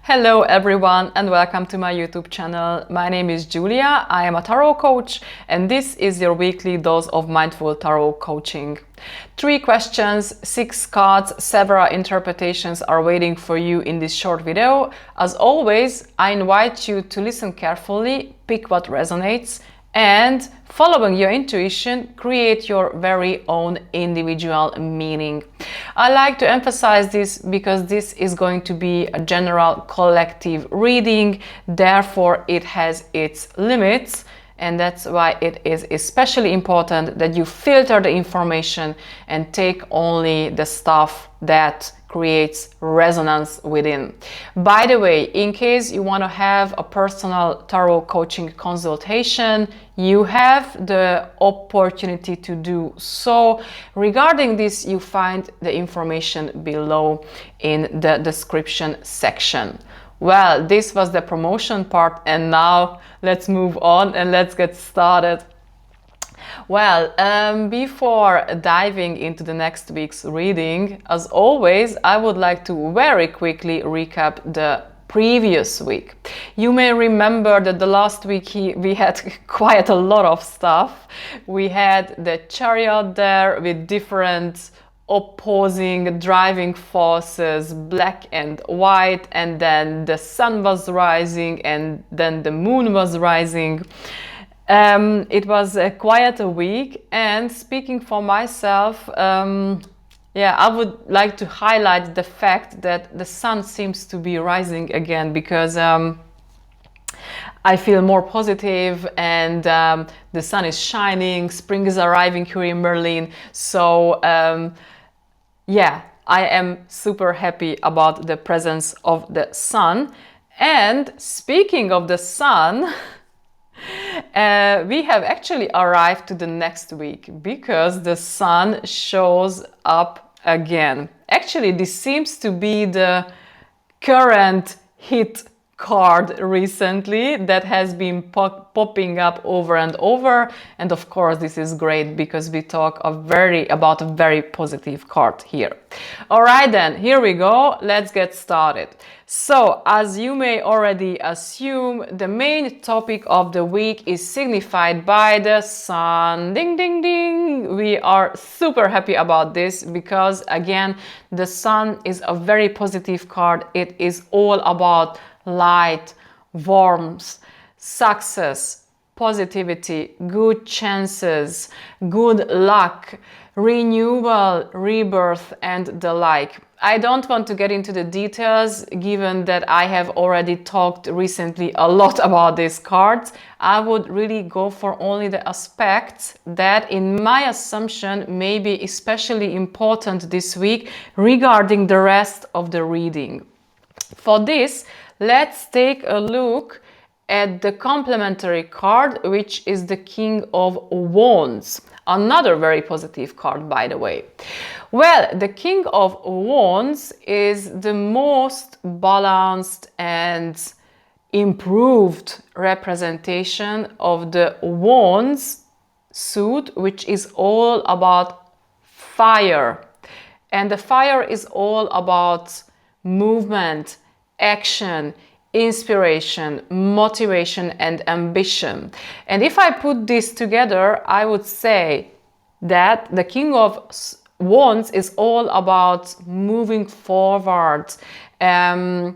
Hello everyone and welcome to my YouTube channel. My name is Julia, I am a tarot coach and this is your weekly dose of mindful tarot coaching. 3 questions, 6 cards, several interpretations are waiting for you in this short video. As always, I invite you to listen carefully, pick what resonates, and following your intuition, create your very own individual meaning. I like to emphasize this because this is going to be a general collective reading, therefore it has its limits, and that's why it is especially important that you filter the information and take only the stuff that creates resonance within. By the way, in case you want to have a personal tarot coaching consultation, you have the opportunity to do so. Regarding this, you find the information below in the description section. Well, this was the promotion part, and now let's move on and let's get started. Well, before diving into the next week's reading, as always, I would like to very quickly recap the previous week. You may remember that the last week we had quite a lot of stuff. We had the chariot there with different opposing driving forces, black and white, and then the sun was rising and then the moon was rising. It was quite a week, and speaking for myself, I would like to highlight the fact that the sun seems to be rising again, because I feel more positive and the sun is shining, spring is arriving here in Berlin. So I am super happy about the presence of the sun. And speaking of the sun, we have actually arrived to the next week because the sun shows up again. Actually, this seems to be the current hit card recently that has been popping up over and over, and of course this is great because we talk about a very positive card here. All right, then here we go, let's get started. So as you may already assume, the main topic of the week is signified by the sun. Ding ding ding. We are super happy about this because again, the sun is a very positive card. It is all about light, warmth, success, positivity, good chances, good luck, renewal, rebirth, and the like. I don't want to get into the details given that I have already talked recently a lot about these cards. I would really go for only the aspects that, in my assumption, may be especially important this week regarding the rest of the reading. For this, let's take a look at the complementary card, which is the King of Wands. Another very positive card, by the way. Well, the King of Wands is the most balanced and improved representation of the Wands suit, which is all about fire. And the fire is all about movement, action, inspiration, motivation, and ambition. And if I put this together, I would say that the King of Wands is all about moving forward, being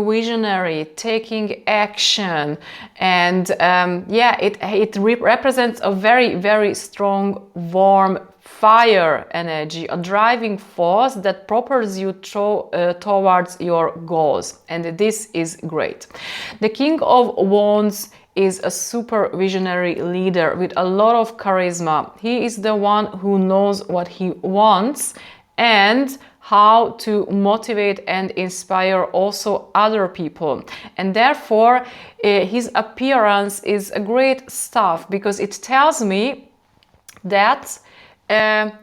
visionary, taking action, and it represents a very, very strong, warm fire energy, a driving force that propels you towards your goals, and this is great. The King of Wands is a super visionary leader with a lot of charisma. He is the one who knows what he wants and how to motivate and inspire also other people, and therefore his appearance is a great stuff because it tells me that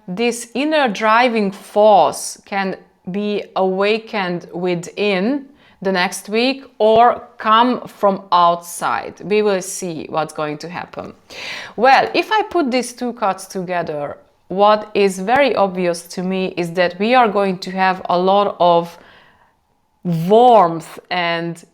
this inner driving force can be awakened within the next week or come from outside. We will see what's going to happen. Well, if I put these 2 cards together, what is very obvious to me is that we are going to have a lot of warmth and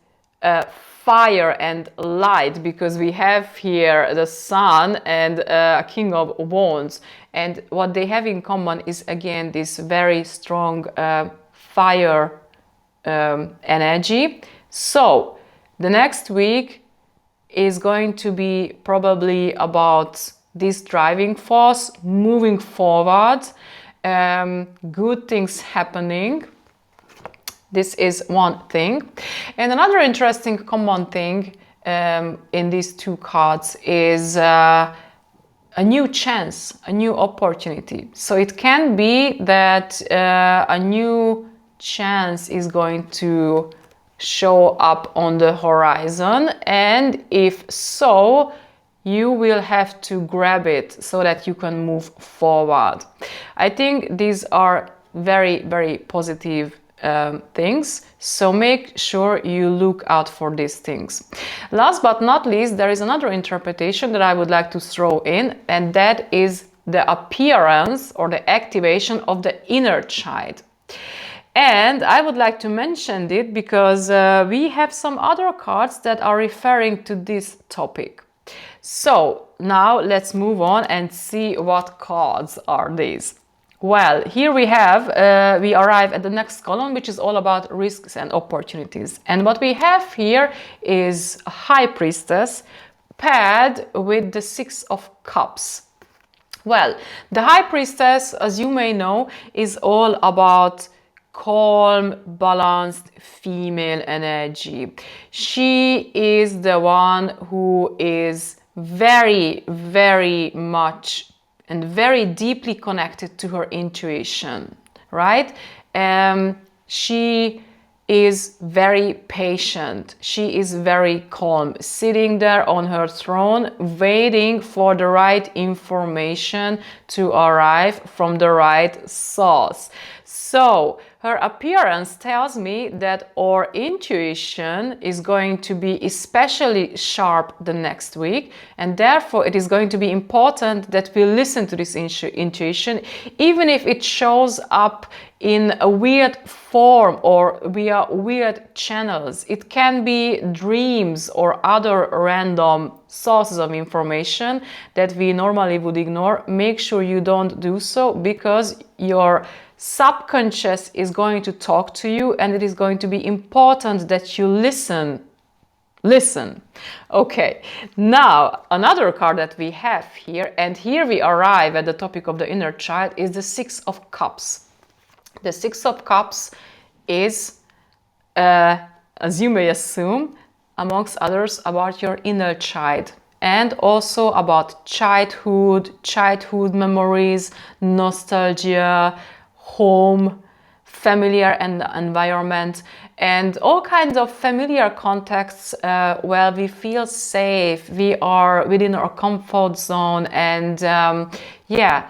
fire and light, because we have here the sun and a king of wands, and what they have in common is again this very strong fire energy. So the next week is going to be probably about this driving force, moving forward, good things happening. This is one thing. And another interesting common thing in these two cards is a new chance, a new opportunity. So it can be that a new chance is going to show up on the horizon, and if so, you will have to grab it so that you can move forward. I think these are very, very positive things, so make sure you look out for these things. Last but not least, there is another interpretation that I would like to throw in, and that is the appearance or the activation of the inner child. And I would like to mention it because we have some other cards that are referring to this topic. So now let's move on and see what cards are these. Well, here we have, we arrive at the next column, which is all about risks and opportunities. And what we have here is a High Priestess paired with the Six of Cups. Well, the High Priestess, as you may know, is all about calm, balanced female energy. She is the one who is very, very much and very deeply connected to her intuition, right? She is very patient. She is very calm, sitting there on her throne, waiting for the right information to arrive from the right source. So her appearance tells me that our intuition is going to be especially sharp the next week, and therefore it is going to be important that we listen to this intuition, even if it shows up in a weird form or via weird channels. It can be dreams or other random sources of information that we normally would ignore. Make sure you don't do so, because your subconscious is going to talk to you, and it is going to be important that you listen. Okay, now another card that we have here, and here we arrive at the topic of the inner child, is the Six of Cups. The Six of Cups is, as you may assume, amongst others, about your inner child, and also about childhood memories, nostalgia, home, familiar environment, and all kinds of familiar contexts where we feel safe, we are within our comfort zone, and yeah,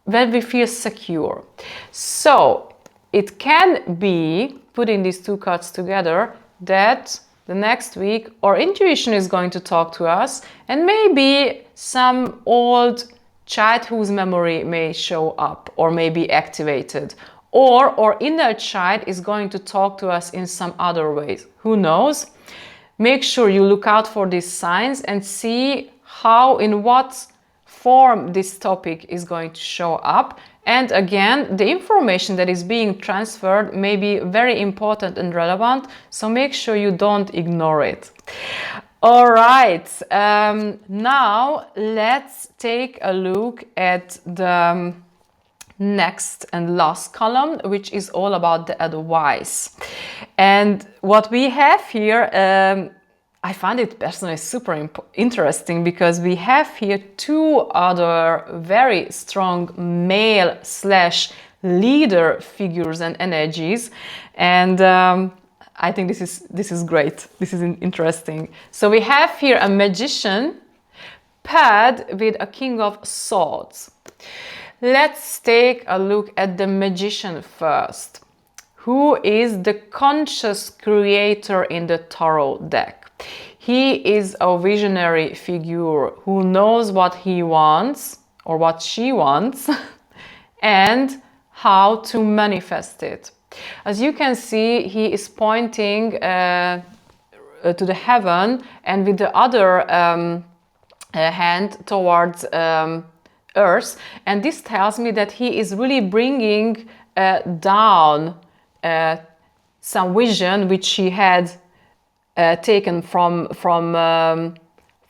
when we feel secure. So it can be, putting these two cards together, that the next week our intuition is going to talk to us, and maybe some old childhood memory may show up or may be activated, or our inner child is going to talk to us in some other ways. Who knows? Make sure you look out for these signs and see how, in what form this topic is going to show up. And again, the information that is being transferred may be very important and relevant, so make sure you don't ignore it. All right, now let's take a look at the next and last column, which is all about the advice. And what we have here, I find it personally super interesting, because we have here two other very strong male / leader figures and energies, and I think this is great. This is interesting. So we have here a magician paired with a king of swords. Let's take a look at the magician first, who is the conscious creator in the tarot deck. He is a visionary figure who knows what he wants or what she wants and how to manifest it. As you can see, he is pointing to the heaven, and with the other hand towards earth, and this tells me that he is really bringing down some vision which he had taken from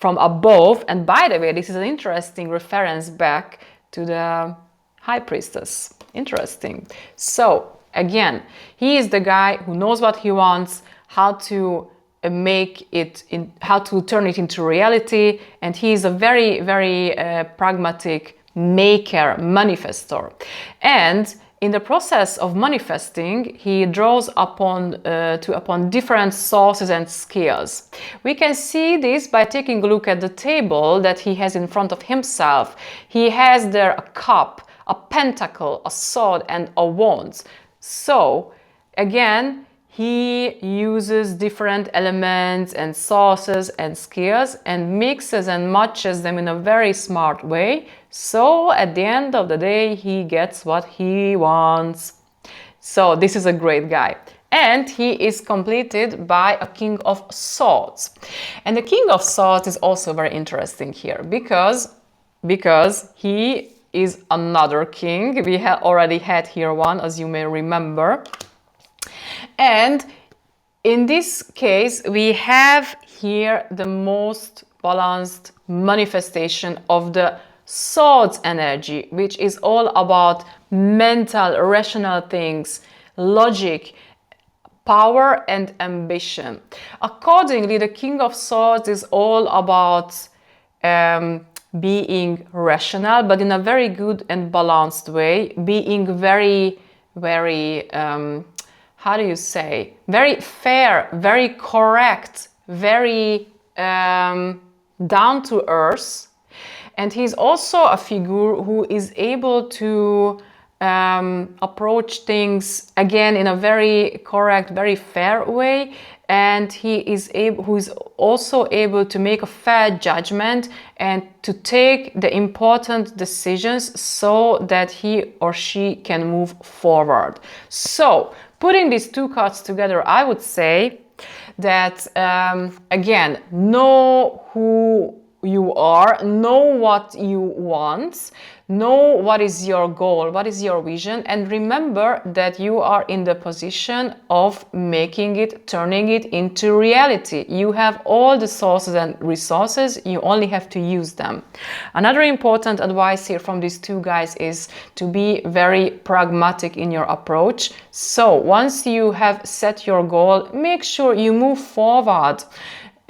above. And by the way, this is an interesting reference back to the High Priestess. Interesting. So again, he is the guy who knows what he wants, how to make it how to turn it into reality, and he is a very, very pragmatic maker, manifestor. And in the process of manifesting, he draws upon different sources and skills. We can see this by taking a look at the table that he has in front of himself. He has there a cup, a pentacle, a sword, and a wand. So again, he uses different elements and sources and skills and mixes and matches them in a very smart way. So at the end of the day, he gets what he wants. So this is a great guy. And he is completed by a King of Swords. And the King of Swords is also very interesting here because he is another king. We have already had here one, as you may remember. And in this case, we have here the most balanced manifestation of the Swords energy, which is all about mental, rational things, logic, power, and ambition. Accordingly, the King of Swords is all about being rational, but in a very good and balanced way, being very, very how do you say, very fair, very correct, very down to earth. And he's also a figure who is able to approach things again in a very correct, very fair way. And he is also able to make a fair judgment and to take the important decisions so that he or she can move forward. So putting these two cards together, I would say that, again, know who you are, know what you want, know what is your goal, what is your vision, and remember that you are in the position of making it, turning it into reality. You have all the sources and resources, you only have to use them. Another important advice here from these two guys is to be very pragmatic in your approach. So once you have set your goal, make sure you move forward.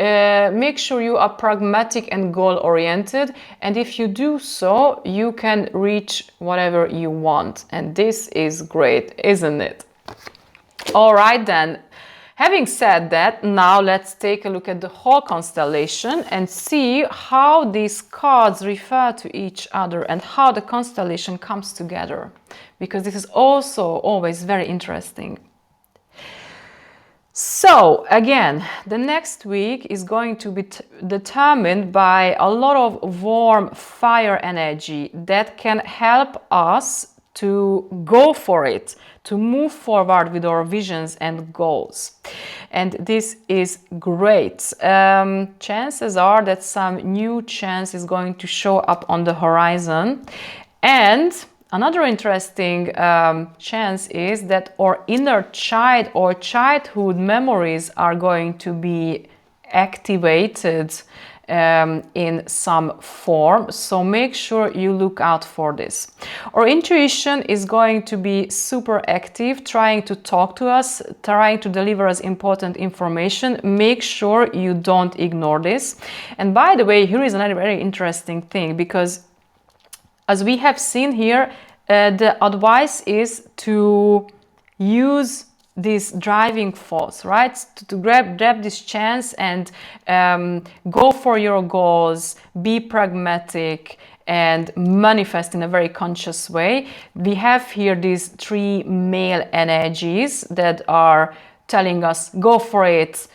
Make sure you are pragmatic and goal-oriented, and if you do so, you can reach whatever you want. And this is great, isn't it? All right then. Having said that, now let's take a look at the whole constellation and see how these cards refer to each other and how the constellation comes together, because this is also always very interesting. So again, the next week is going to be determined by a lot of warm fire energy that can help us to go for it, to move forward with our visions and goals. And this is great. Chances are that some new chance is going to show up on the horizon. And another interesting chance is that our inner child or childhood memories are going to be activated in some form. So make sure you look out for this. Our intuition is going to be super active, trying to talk to us, trying to deliver us important information. Make sure you don't ignore this. And by the way, here is another very interesting thing, because as we have seen here, the advice is to use this driving force, right? To grab this chance and go for your goals, be pragmatic, and manifest in a very conscious way. We have here these three male energies that are telling us, go for it,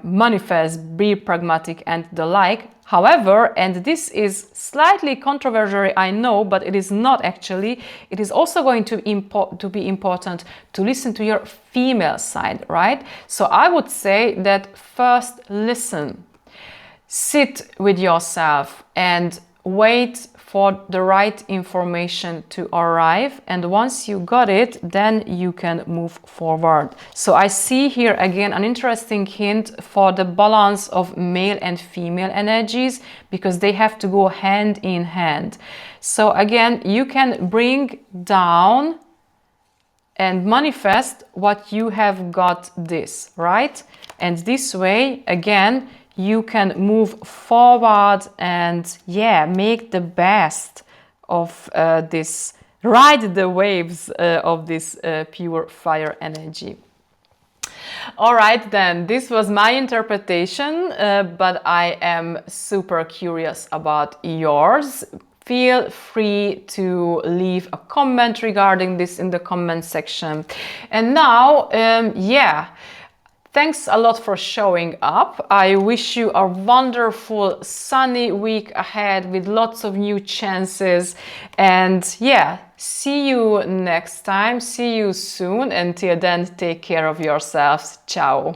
manifest, be pragmatic and the like. However, and this is slightly controversial, I know, but it is not actually, it is also going to be important to listen to your female side, right? So I would say that first listen, sit with yourself and wait for the right information to arrive, and once you got it, then you can move forward. So I see here again an interesting hint for the balance of male and female energies, because they have to go hand in hand. So again, you can bring down and manifest what you have got this, right? And this way, again, you can move forward and make the best of this, ride the waves of this pure fire energy. All right, then, this was my interpretation, but I am super curious about yours. Feel free to leave a comment regarding this in the comment section. And now, thanks a lot for showing up. I wish you a wonderful, sunny week ahead with lots of new chances. And see you next time. See you soon. Until then, take care of yourselves. Ciao.